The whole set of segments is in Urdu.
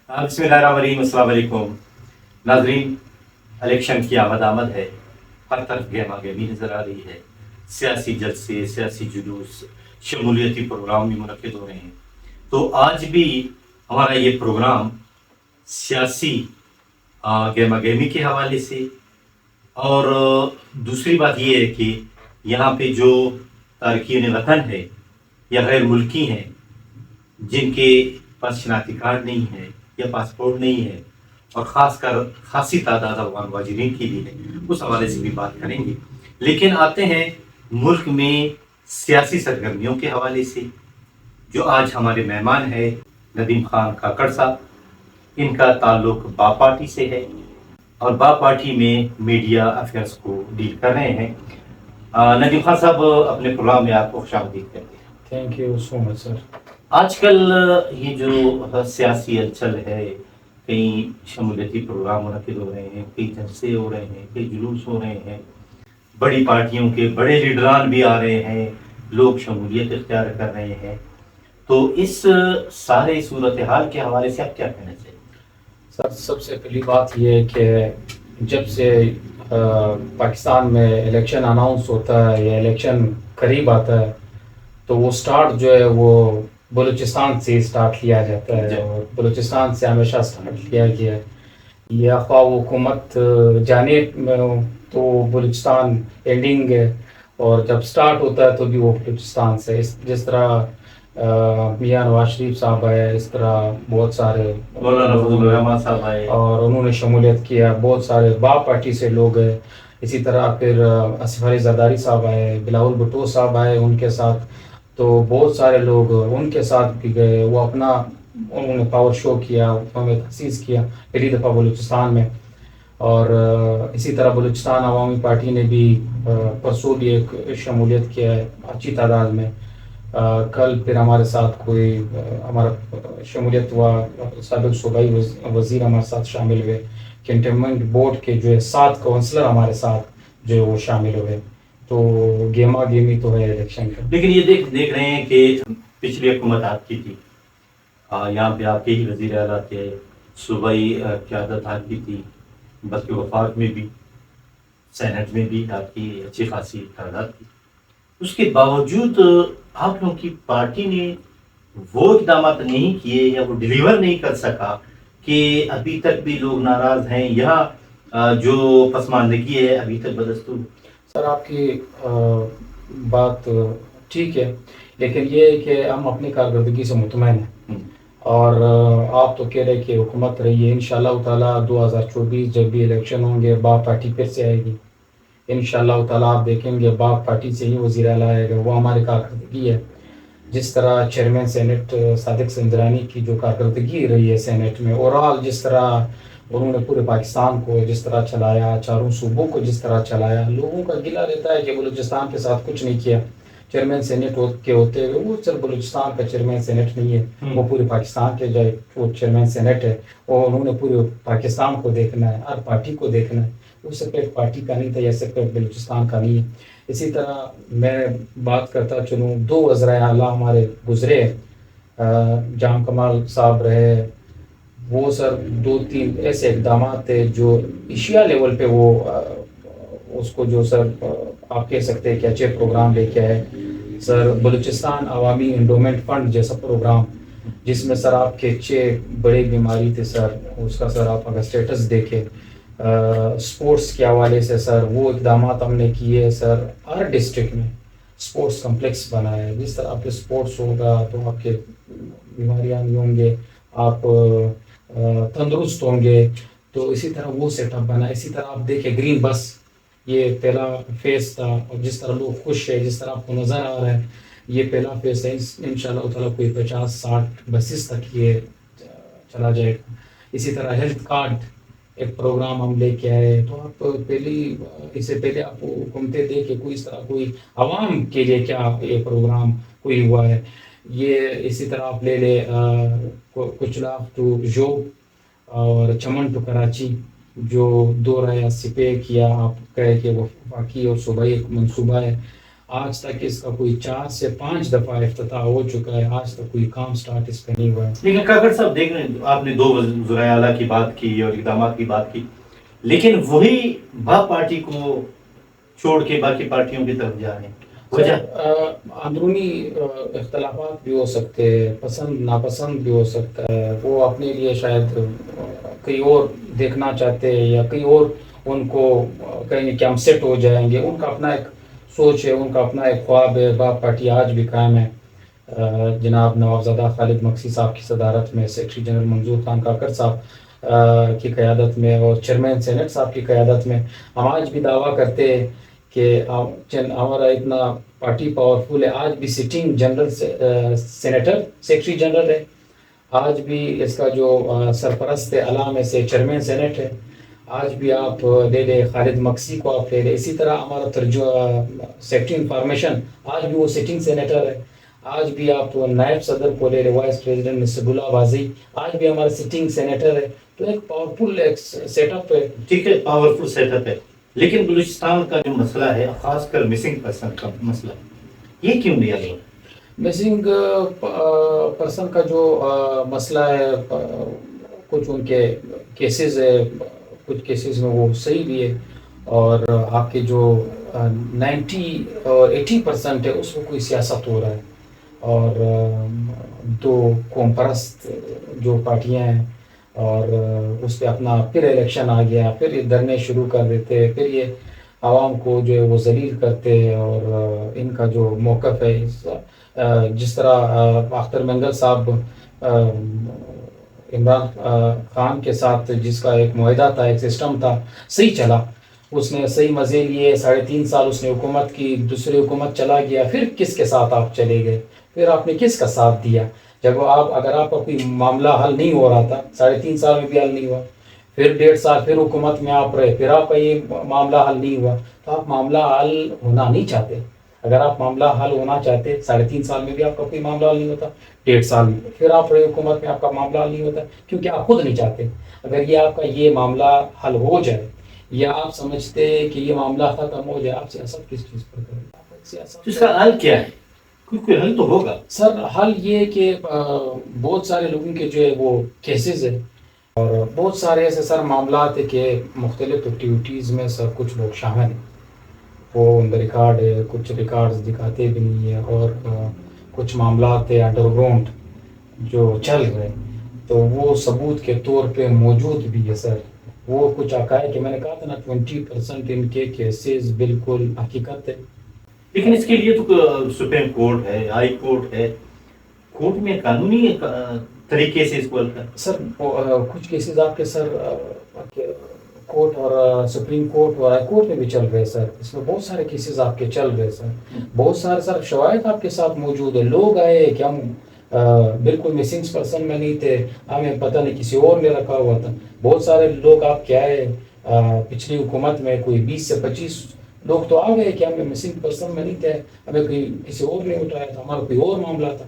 بسم اللہ الرحمن الرحیم، السلام علیکم ناظرین۔ الیکشن کی آمد ہے، ہر طرف گہما گہمی نظر آ رہی ہے، سیاسی جلسے، سیاسی جلوس، شمولیتی پروگرام بھی منعقد ہو رہے ہیں۔ تو آج بھی ہمارا یہ پروگرام سیاسی گہما گہمی کے حوالے سے، اور دوسری بات یہ ہے کہ یہاں پہ جو تارکین وطن ہے یا غیر ملکی ہیں جن کے پاس شناختی کارڈ نہیں ہے یا پاسپورٹ نہیں ہے، اور خاص کر خاصی تعداد افغان مہاجرین کی بھی ہے، اس حوالے سے بھی بات کریں گے۔ لیکن آتے ہیں ملک میں سیاسی سرگرمیوں کے حوالے سے، جو آج ہمارے مہمان ہیں ندیم خان کاکڑ صاحب۔ ان کا تعلق با پارٹی سے ہے اور با پارٹی میں میڈیا افیئرس کو ڈیل کر رہے ہیں۔ ندیم خان صاحب، اپنے پروگرام میں آپ کو خوش آمدید کرتے ہیں۔ تھینک یو سو مچ سر۔ آج کل یہ جو سیاسی ہلچل ہے، کئی شمولیتی پروگرام منعقد ہو رہے ہیں، کئی جلسے ہو رہے ہیں، کئی جلوس ہو رہے ہیں، بڑی پارٹیوں کے بڑے لیڈران بھی آ رہے ہیں، لوگ شمولیت اختیار کر رہے ہیں۔ تو اس سارے صورتحال کے حوالے سے آپ کیا کہنا چاہیے؟ سر سب سے پہلی بات یہ ہے کہ جب سے پاکستان میں الیکشن اناؤنس ہوتا ہے یا الیکشن قریب آتا ہے تو وہ سٹارٹ جو ہے وہ بلوچستان سے سٹارٹ لیا جاتا ہے، اور بلوچستان سے ہمیشہ سٹارٹ کیا گیا ہے۔ یا خواہ حکومت جانے میں ہو تو بلوچستان اینڈنگ ہے، اور جب سٹارٹ ہوتا ہے تو بھی وہ بلوچستان سے، جس طرح میاں نواز شریف صاحب آئے، اس طرح بہت سارے مولانا فضل الرحمان صاحب آئے اور انہوں نے شمولیت کیا، بہت سارے با پارٹی سے لوگ ہیں۔ اسی طرح پھر آصف علی زرداری صاحب آئے، بلاول بھٹو صاحب آئے ان کے ساتھ، تو بہت سارے لوگ ان کے ساتھ بھی گئے، وہ اپنا انہوں نے پاور شو کیا، ہمیں تخصیص کیا پہلی دفعہ بلوچستان میں۔ اور اسی طرح بلوچستان عوامی پارٹی نے بھی پرسوں بھی ایک شمولیت کیا ہے اچھی تعداد میں۔ کل پھر ہمارے ساتھ کوئی ہمارا شمولیت ہوا، سابق صوبائی وزیر ہمارے ساتھ شامل ہوئے، کنٹینمنٹ بورڈ کے جو ہے 7 کونسلر ہمارے ساتھ جو ہے وہ شامل ہوئے۔ تو گیما گیمی تو ہے الیکشن کا۔ لیکن یہ دیکھ رہے ہیں کہ پچھلی حکومت آپ کی تھی، یہاں پہ آپ کے ہی وزیر اعلیٰ تھے، صوبائی قیادت آپ کی تھی، بلکہ وفاق میں بھی، سینٹ میں بھی آپ کی اچھی خاصی تعداد تھی۔ اس کے باوجود آپ لوگوں کی پارٹی نے وہ اقدامات نہیں کیے یا وہ ڈیلیور نہیں کر سکا کہ ابھی تک بھی لوگ ناراض ہیں، یہاں جو پسماندگی ہے ابھی تک بدستور۔ سر آپ کی بات ٹھیک ہے، لیکن یہ ہے کہ ہم اپنی کارکردگی سے مطمئن ہیں، اور آپ تو کہہ رہے کہ حکومت رہی ہے، انشاءاللہ تعالیٰ 2024 جب بھی الیکشن ہوں گے باپ پارٹی پھر سے آئے گی انشاءاللہ تعالیٰ۔ آپ دیکھیں گے باپ پارٹی سے ہی وزیر اعلیٰ آئے گا، وہ ہماری کارکردگی ہے۔ جس طرح چیئرمین سینٹ صادق سنجرانی کی جو کارکردگی رہی ہے سینٹ میں، اوورآل جس طرح انہوں نے پورے پاکستان کو جس طرح چلایا، چاروں صوبوں کو جس طرح چلایا، لوگوں کا گلہ رہتا ہے کہ بلوچستان کے ساتھ کچھ نہیں کیا۔ چیئرمین سینٹ کے ہوتے ہوئے وہ صرف بلوچستان کا چیئرمین سینٹ نہیں ہے، وہ پورے پاکستان کے جو وہ چیئرمین سینٹ ہے، اور انہوں نے پورے پاکستان کو دیکھنا ہے، ہر پارٹی کو دیکھنا ہے، وہ سپریٹ پارٹی کا نہیں تھا یا سپریٹ بلوچستان کا نہیں ہے۔ اسی طرح میں بات کرتا چلوں، 2 وزرائے اعلیٰ ہمارے گزرے، جام کمال صاحب رہے، وہ سر 2-3 ایسے اقدامات تھے جو ایشیا لیول پہ وہ اس کو جو سر آپ کہہ سکتے ہیں کہ اچھے پروگرام لے کے آئے۔ سر بلوچستان عوامی انڈومنٹ فنڈ جیسا پروگرام، جس میں سر آپ کے 6 بڑے بیماری تھے سر، اس کا سر آپ اگر اسٹیٹس دیکھیں، سپورٹس کے حوالے سے سر وہ اقدامات ہم نے کیے سر۔ ہر ڈسٹرکٹ میں سپورٹس کمپلیکس بنایا ہے، جس طرح آپ کے سپورٹس ہوگا تو آپ کے بیماریاں نہیں ہوں گے، آپ تندرست ہوں گے، تو اسی طرح وہ سیٹ اپ بنا۔ اسی طرح آپ دیکھیں گرین بس، یہ پہلا فیز تھا، اور جس طرح لوگ خوش ہے، جس طرح آپ کو نظر آ رہا ہے، یہ پہلا فیز ہے، انشاءاللہ تعالیٰ کوئی 50-60 بسیز تک یہ چلا جائے گا۔ اسی طرح ہیلتھ کارڈ ایک پروگرام ہم لے کے آئے، تو آپ اس سے پہلے آپ حکومتیں دے کہ کوئی اس طرح کوئی عوام کے لیے کیا یہ پروگرام کوئی ہوا ہے۔ یہ اسی طرح آپ لے لیں کچھ لاکھ ٹو جو اور چمن ٹو کراچی، جو 2 رائے سپے کیا، آپ کہے کہ وہ باقی اور صوبائی ایک منصوبہ ہے۔ آج تک اس کا کوئی 4 سے 5 دفعہ افتتاح ہو چکا ہے، آج تک کوئی کام سٹارٹ اس کا نہیں ہوا ہے۔ لیکن کاکڑ صاحب دیکھ رہے ہیں، آپ نے 2 وزرائے اعلیٰ کی بات کی اور اقدامات کی بات کی، لیکن وہی باپ پارٹی کو چھوڑ کے باقی پارٹیوں کی طرف جا رہے ہیں، وجہ؟ اندرونی اختلافات بھی ہو سکتے ہیں، پسند ناپسند بھی ہو سکتا ہے، وہ اپنے لیے شاید کہیں اور دیکھنا چاہتے ہیں، یا کہیں اور ان کو کہیں گے کہ ہم سیٹ ہو جائیں گے، ان کا اپنا ایک سوچ ہے، ان کا اپنا ایک خواب ہے۔ باپ پارٹی آج بھی قائم ہے، جناب نوابزادہ خالد مکسی صاحب کی صدارت میں، سیکرٹری جنرل منظور خان کاکڑ صاحب کی قیادت میں، اور چیئرمین سینٹ صاحب کی قیادت میں ہم آج بھی دعویٰ کرتے ہیں کہ ہمارا اتنا پارٹی پاورفل ہے۔ آج بھی sitting general senator secretary general ہے، آج بھی اس کا جو سرپرست اعلیٰ میں سے چیئرمین سینٹ ہے، آج بھی آپ لے لیں خالد مکسی کو، آپ لے لیں، اسی طرح ہمارا سیکرٹری انفارمیشن آج بھی وہ سٹنگ سینیٹر ہے، آج بھی آپ نائب صدر کو لے لیں، وائس پریزیڈنٹ نصیب اللہ واضح آج بھی ہمارا سٹنگ سینیٹر ہے۔ تو ایک پاورفل ایک سیٹ اپ ہے۔ ٹھیک ہے، پاورفل سیٹ اپ ہے، لیکن بلوچستان کا جو مسئلہ ہے، خاص کر مسنگ پرسن کا مسئلہ، یہ کیوں نہیں حل ہو؟ مسنگ پرسن کا جو مسئلہ ہے، کچھ ان کے کیسز ہے، کچھ کیسز میں وہ صحیح بھی ہے، اور آپ کے جو 90 اور 80% ہے اس میں کوئی سیاست ہو رہا ہے، اور دو قوم پرست جو پارٹیاں ہیں، اور اس پہ اپنا پھر الیکشن آ گیا، پھر یہ دھرنے شروع کر دیتے، پھر یہ عوام کو جو ہے وہ ذلیل کرتے ہیں، اور ان کا جو موقف ہے جس طرح اختر مینگل صاحب عمران خان کے ساتھ جس کا ایک معاہدہ تھا، ایک سسٹم تھا، صحیح چلا، اس نے صحیح مزے لیے، 3.5 سال اس نے حکومت کی، دوسری حکومت چلا گیا، پھر کس کے ساتھ آپ چلے گئے؟ پھر آپ نے کس کا ساتھ دیا؟ جب اگر آپ کا کوئی معاملہ حل نہیں ہو رہا تھا، 3.5 سال میں بھی حل نہیں ہوا، پھر 1.5 سال پھر حکومت میں آپ رہے، پھر آپ کا یہ معاملہ حل نہیں ہوا، تو آپ معاملہ حل ہونا نہیں چاہتے۔ اگر آپ معاملہ حل ہونا چاہتے، 3.5 سال میں بھی آپ کا کوئی معاملہ حل نہیں ہوتا، 1.5 سال میں پھر آپ رہے حکومت میں، آپ کا معاملہ حل نہیں ہوتا، کیونکہ آپ خود نہیں چاہتے۔ اگر یہ آپ کا یہ معاملہ حل ہو جائے، یا آپ سمجھتے کہ یہ معاملہ ختم ہو جائے، آپ سیاست کس چیز پر کریں؟ تو اس کا حل کیا ہے؟ کوئی حل تو ہوگا سر۔ حل یہ کہ بہت سارے لوگوں کے جو ہے وہ کیسز ہے، اور بہت سارے ایسے سر معاملات ہیں کہ مختلف ایکٹیویٹیز میں سر کچھ لوگ شامل ہیں، وہ ان کا ریکارڈ ہے، کچھ ریکارڈز دکھاتے بھی نہیں ہیں، اور کچھ معاملات ہے انڈر گراؤنڈ جو چل رہے ہیں، تو وہ ثبوت کے طور پہ موجود بھی ہے سر۔ وہ کچھ عقائد کہ میں نے کہا تھا نا 20% ان کے کیسز بالکل حقیقت ہے۔ لیکن اس کے لیے تو سپریم کورٹ ہے، ہائی کورٹ ہے، کورٹ میں قانونی طریقے سے اس کو حل کرنا۔ سر کچھ کیسز آپ کے سر کورٹ اور سپریم کورٹ اور ہائی کورٹ میں بھی چل رہے ہیں سر، اس میں بہت سارے کیسز آپ کے چل رہے ہیں سر، بہت سارے سر شواہد آپ کے ساتھ موجود ہے، لوگ آئے کہ ہم بالکل مسنگ پرسن میں نہیں تھے، ہمیں پتہ نہیں کسی اور نے رکھا ہوا تھا۔ بہت سارے لوگ آپ کے آئے پچھلی حکومت میں، کوئی 20 سے 25 لوگ تو آ گئے کہ ہمیں مسنگ پرسن میں نہیں تھے، ہمیں کوئی کسی اور نے اٹھایا تھا، ہمارا کوئی اور معاملہ تھا،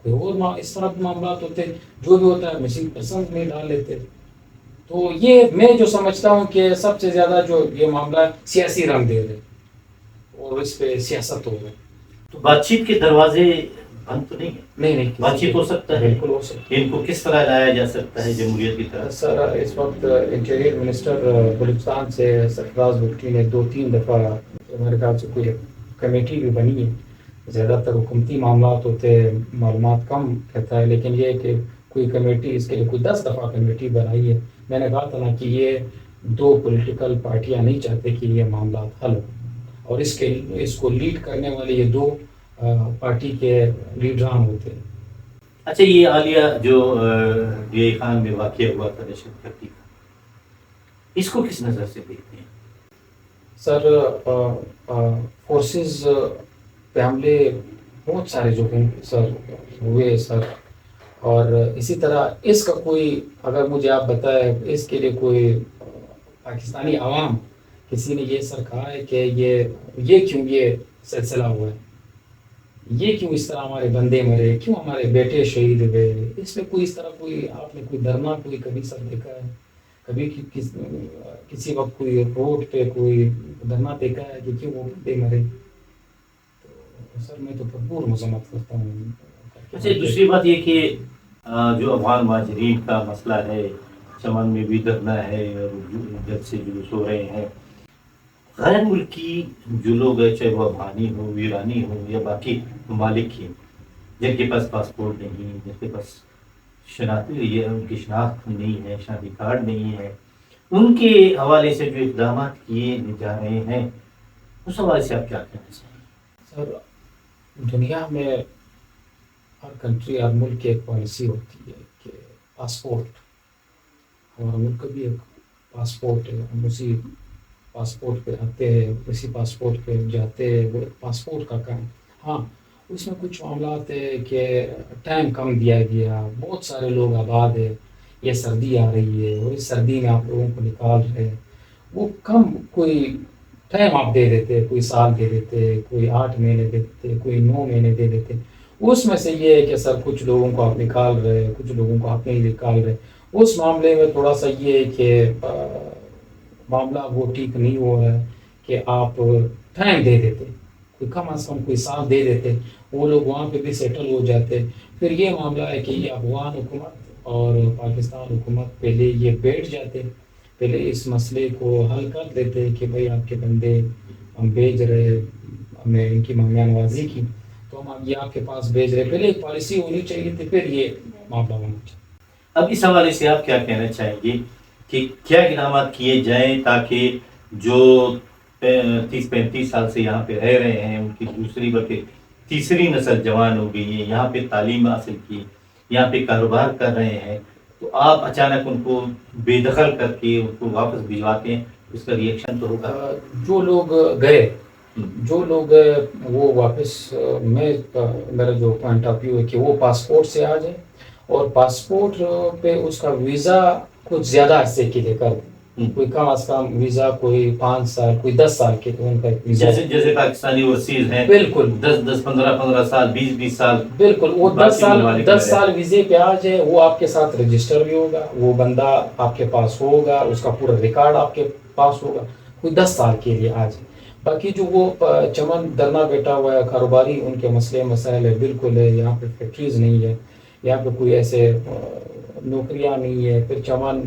کوئی اور اس طرح کے معاملات ہوتے، جو بھی ہوتا ہے مسنگ پرسن میں ڈال لیتے۔ تو یہ میں جو سمجھتا ہوں کہ سب سے زیادہ جو یہ معاملہ سیاسی رنگ دے رہے، اور اس پہ سیاست ہو رہی۔ تو بات چیت کے دروازے بند تو نہیں ہیں؟ نہیں، بات چیت ہو سکتا ہے، بالکل ہو سکتا ہے۔ ان کو کس طرح لایا جا سکتا ہے جمہوریت کی طرف؟ سر اس وقت انٹیریئر منسٹر بلوچستان سے سرفراز بگٹی نے 2-3 دفعہ میرے خیال سے کوئی کمیٹی بھی بنی ہے، زیادہ تر حکومتی معاملات ہوتے ہیں، معلومات کم رہتا ہے، لیکن یہ ہے کہ کوئی کمیٹی اس کے لیے کوئی 10 دفعہ کمیٹی بنائی ہے۔ میں نے کہا تھا نا کہ یہ 2 پولیٹیکل پارٹیاں نہیں چاہتے کہ یہ معاملات حل ہو، اور اس کو لیڈ کرنے والے یہ 2 پارٹی کے لیڈران ہوتے ہیں۔ اچھا، یہ عالیہ جو ڈی اے خان میں واقع ہوا تھا دہشت گردی کا، اس کو کس نظر سے دیکھتے ہیں؟ سر فورسز پہ حملے بہت سارے جو ہیں سر ہوئے سر، اور اسی طرح اس کا کوئی اگر مجھے آپ بتائیں اس کے لیے کوئی پاکستانی عوام کسی نے یہ سر کہا ہے کہ یہ کیوں یہ سلسلہ ہوا ہے، یہ کیوں اس طرح ہمارے بندے مرے، کیوں ہمارے بیٹے شہید ہوئے، اس پہ کوئی اس طرح کوئی آپ نے کوئی دھرنا کوئی کبھی سر دیکھا ہے؟ کبھی کسی وقت کوئی روڈ پہ کوئی دھرنا دیکھا ہے کہ کیوں وہ بندے مرے؟ سر میں تو بھرپور مذمت کرتا ہوں. اچھا، دوسری بات یہ کہ جو افغان مہاجرین کا مسئلہ ہے، چمن میں بھی دھرنا ہے اور جب سے جلوس ہو رہے ہیں، غیر ملکی جو لوگ ہیں، چاہے وہ افغانی ہو، ایرانی ہو یا باقی ممالک کی، جن کے پاس پاسپورٹ نہیں، جن کے پاس یہ ان کی شناخت نہیں ہے، شناختی کارڈ نہیں ہے، ان کے حوالے سے جو اقدامات کیے جا رہے ہیں، اس حوالے سے آپ کیا کہنا چاہیں گے؟ سر دنیا میں ہر کنٹری ہر ملک کی ایک پالیسی ہوتی ہے کہ پاسپورٹ، ہمارا ملک کا بھی ایک پاسپورٹ ہے، ہم اسی پاسپورٹ پہ آتے ہیں، اسی پاسپورٹ پہ جاتے ہیں، وہ پاسپورٹ کا کام. ہاں اس میں کچھ معاملات ہے کہ ٹائم کم دیا گیا، بہت سارے لوگ آباد ہے، یہ سردی آ رہی ہے اور اس سردی میں آپ لوگوں کو نکال رہے ہیں، وہ کم کوئی ٹائم آپ دے دیتے، کوئی سال دے دیتے، کوئی 8 مہینے دے دیتے، کوئی 9 مہینے دے دیتے. اس میں سے یہ ہے کہ سر کچھ لوگوں کو آپ نکال رہے، کچھ لوگوں کو آپ نہیں نکال رہے. اس معاملے میں تھوڑا سا یہ ہے کہ معاملہ وہ ٹھیک نہیں ہوا ہے کہ آپ ٹائم دے دیتے، کوئی کم از کم کوئی سال دے دیتے، وہ لوگ وہاں پہ بھی سیٹل ہو جاتے. پھر یہ معاملہ ہے کہ یہ افغان حکومت اور پاکستان حکومت پہلے یہ بیٹھ جاتے، پہلے اس مسئلے کو حل کر دیتے کہ بھائی آپ کے بندے ہم بھیج رہے، ہمیں ان کی مہمان نوازی کی تو ہم یہ آپ کے پاس بھیج رہے. پہلے ایک پالیسی ہونی چاہیے تھی، پھر یہ معاملہ ہونا چاہیے. اب اس حوالے سے آپ کیا کہنا چاہیں گے کہ کیا اقدامات کیے جائیں تاکہ جو 30-35 سال سے یہاں پہ رہ رہے ہیں، ان کی دوسری بلکہ تیسری نسل جوان ہو گئی ہے، یہاں پہ تعلیم حاصل کی، یہاں پہ کاروبار کر رہے ہیں، تو آپ اچانک ان کو بے دخل کر کے ان کو واپس بھجواتے ہیں، اس کا ریئیکشن تو ہوگا. جو لوگ گئے، جو لوگ وہ واپس، میرا جو پوائنٹ آف ویو ہے کہ وہ پاسپورٹ سے آ جائے اور پاسپورٹ پہ اس کا ویزا کچھ زیادہ عرصے کے لیے کر دیں، کوئی کم از کم ویزا کوئی 5 سال، کوئی 10 سال کے ان کا ویزا، جیسے پاکستانی اوورسیز ہیں، بالکل 10 15 سال، 20 سال، بالکل وہ 10 سال ویزے پہ آ جائے، وہ آپ کے ساتھ رجسٹر بھی ہوگا، وہ بندہ آپ کے پاس ہوگا، اس کا پورا ریکارڈ آپ کے پاس ہوگا، کوئی 10 سال کے لیے آ جائے. باقی جو وہ چمن دھرنا بیٹھا ہوا ہے کاروباری، ان کے مسئلے مسائل ہے، بالکل ہے، یہاں پہ فیکٹریز نہیں ہے، یہاں پہ کوئی ایسے نوکریاں نہیں ہے، پھر چمن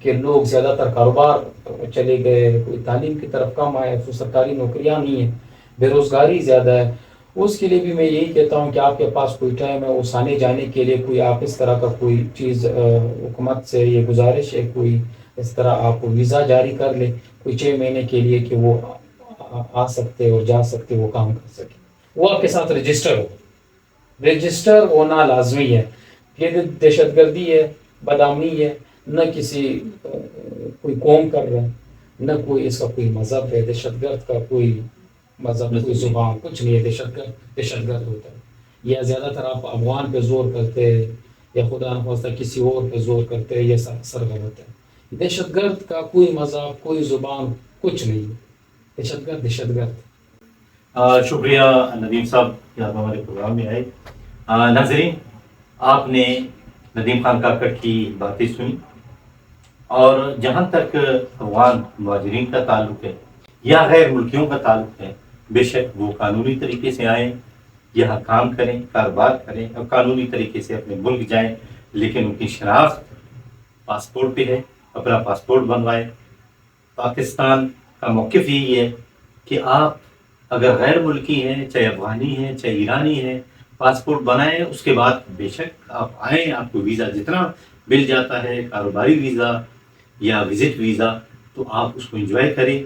کے لوگ زیادہ تر کاروبار چلے گئے، کوئی تعلیم کی طرف کم آئے، تو سرکاری نوکریاں نہیں ہیں، بے روزگاری زیادہ ہے. اس کے لیے بھی میں یہی کہتا ہوں کہ آپ کے پاس کوئی ٹائم ہے اس آنے جانے کے لیے، کوئی آپ اس طرح کا کوئی چیز حکومت سے یہ گزارش ہے، کوئی اس طرح آپ ویزا جاری کر لیں کوئی 6 مہینے کے لیے کہ وہ آ سکتے اور جا سکتے، وہ کام کر سکے، وہ آپ کے ساتھ رجسٹر ہو. رجسٹر ہونا لازمی ہے. یہ دہشت گردی ہے، بدامنی ہے، نہ کسی کوئی قوم کر رہا ہے، نہ کوئی اس کا کوئی مذہب ہے. دہشت گرد کا کوئی مذہب، کوئی زبان، کچھ نہیں ہے. دہشت گرد ہوتا ہے. یا زیادہ تر آپ افغان پہ زور کرتے ہیں یا خدا نخواستہ کسی اور پہ زور کرتے ہیں، یہ سر غلط ہے. دہشت گرد کا کوئی مذہب، کوئی زبان، کچھ نہیں ہے. دہشت گرد دہشت گرد. شکریہ ندیم صاحب کہ آپ ہمارے پروگرام میں آئے. ناظرین، آپ نے ندیم خان کاکڑ کی باتیں سنی، اور جہاں تک افغان مہاجرین کا تعلق ہے یا غیر ملکیوں کا تعلق ہے، بے شک وہ قانونی طریقے سے آئیں، یہاں کام کریں، کاروبار کریں اور قانونی طریقے سے اپنے ملک جائیں، لیکن ان کی شناخت پاسپورٹ پہ ہے، اپنا پاسپورٹ بنوائیں. پاکستان کا موقف یہی ہے کہ آپ اگر غیر ملکی ہیں، چاہے افغانی ہیں، چاہے ایرانی ہیں، پاسپورٹ بنائیں، اس کے بعد بے شک آپ آئیں، آپ کو ویزا جتنا مل جاتا ہے، کاروباری ویزا یا وزٹ ویزا، تو آپ اس کو انجوائے کریں،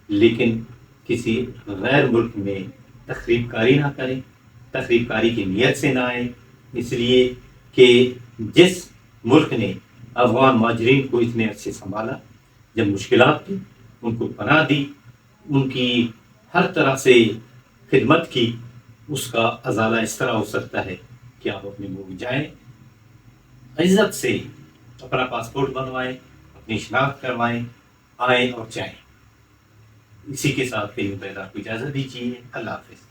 لیکن کسی غیر ملک میں تخریب کاری نہ کریں، تخریب کاری کی نیت سے نہ آئیں. اس لیے کہ جس ملک نے افغان مہاجرین کو اتنے عرصے سنبھالا، جب مشکلات کی ان کو پناہ دی، ان کی ہر طرح سے خدمت کی، اس کا ازالہ اس طرح ہو سکتا ہے کہ آپ اپنے ملک جائیں، عزت سے اپنا پاسپورٹ بنوائیں، اپنی شناخت کروائیں، آئیں اور جائیں. اسی کے ساتھ کہیں پیدا کو اجازت دیجیے. اللہ حافظ.